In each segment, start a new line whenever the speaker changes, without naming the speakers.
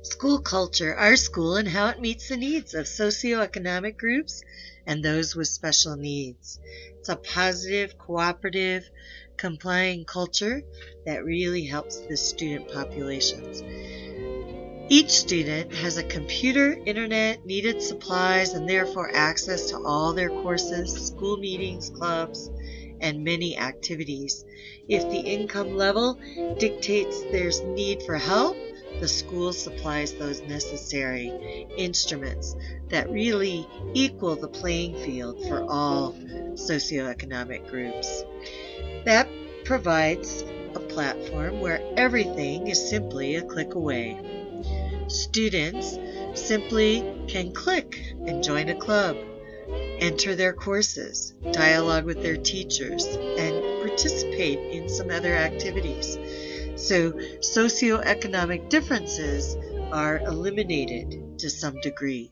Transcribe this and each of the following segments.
School culture, our school, and how it meets the needs of socioeconomic groups and those with special needs. It's a positive, cooperative, complying culture that really helps the student populations. Each student has a computer, internet, needed supplies, and therefore access to all their courses, school meetings, clubs, and many activities. If the income level dictates there's need for help, the school supplies those necessary instruments that really equal the playing field for all socioeconomic groups. That provides a platform where everything is simply a click away. Students simply can click and join a club, enter their courses, dialogue with their teachers, and participate in some other activities. So socioeconomic differences are eliminated to some degree.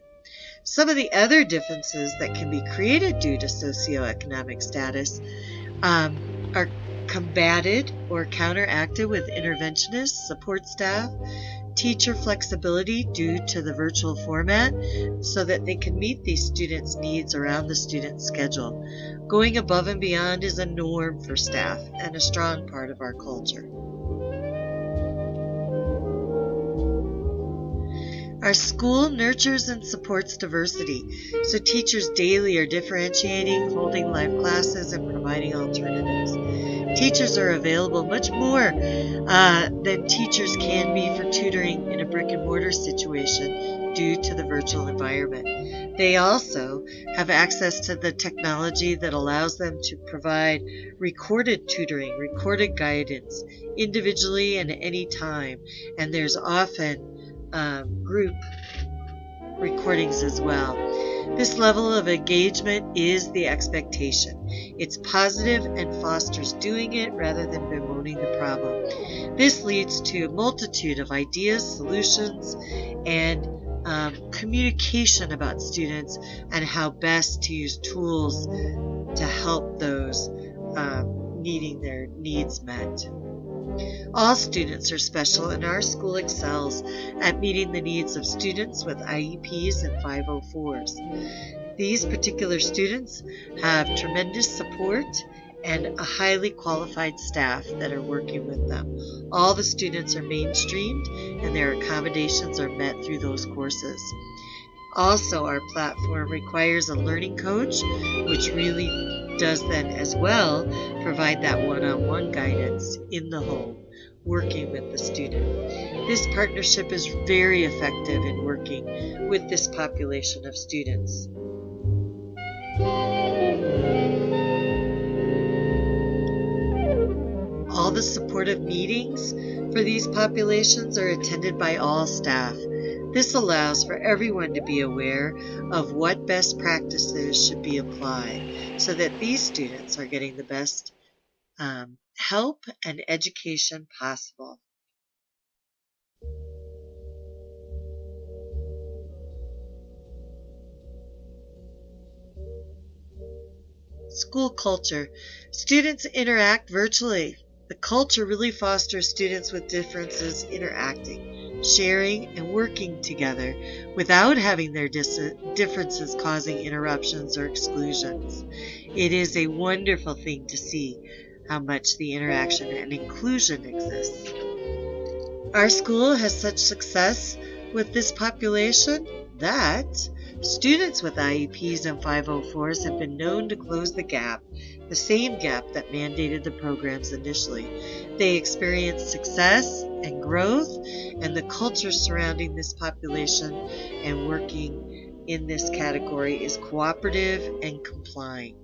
Some of the other differences that can be created due to socioeconomic status are combated or counteracted with interventionists, support staff, teacher flexibility due to the virtual format so that they can meet these students' needs around the student's schedule. Going above and beyond is a norm for staff and a strong part of our culture. Our school nurtures and supports diversity, so teachers daily are differentiating, holding live classes, and providing alternatives. Teachers are available much more than teachers can be for tutoring in a brick and mortar situation due to the virtual environment. They also have access to the technology that allows them to provide recorded tutoring, recorded guidance, individually and at any time, and there's often group recordings as well. This level of engagement is the expectation. It's positive and fosters doing it rather than bemoaning the problem. This leads to a multitude of ideas, solutions, and communication about students and how best to use tools to help those needing their needs met. All students are special, and our school excels at meeting the needs of students with IEPs and 504s. These particular students have tremendous support and a highly qualified staff that are working with them. All the students are mainstreamed, and their accommodations are met through those courses. Also, our platform requires a learning coach, which really does then as well provide that one-on-one guidance in the home, working with the student. This partnership is very effective in working with this population of students. All the supportive meetings for these populations are attended by all staff. This allows for everyone to be aware of what best practices should be applied so that these students are getting the best help and education possible. School culture. Students interact virtually. The culture really fosters students with differences interacting, sharing, and working together without having their differences causing interruptions or exclusions. It is a wonderful thing to see how much the interaction and inclusion exists. Our school has such success with this population that students with IEPs and 504s have been known to close the gap, the same gap that mandated the programs initially. They experience success and growth, and the culture surrounding this population and working in this category is cooperative and complying.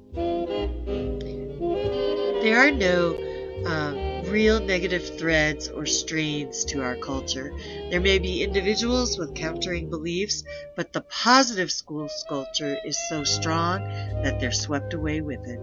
There are no real negative threads or strains to our culture. There may be individuals with countering beliefs, but the positive school culture is so strong that they're swept away with it.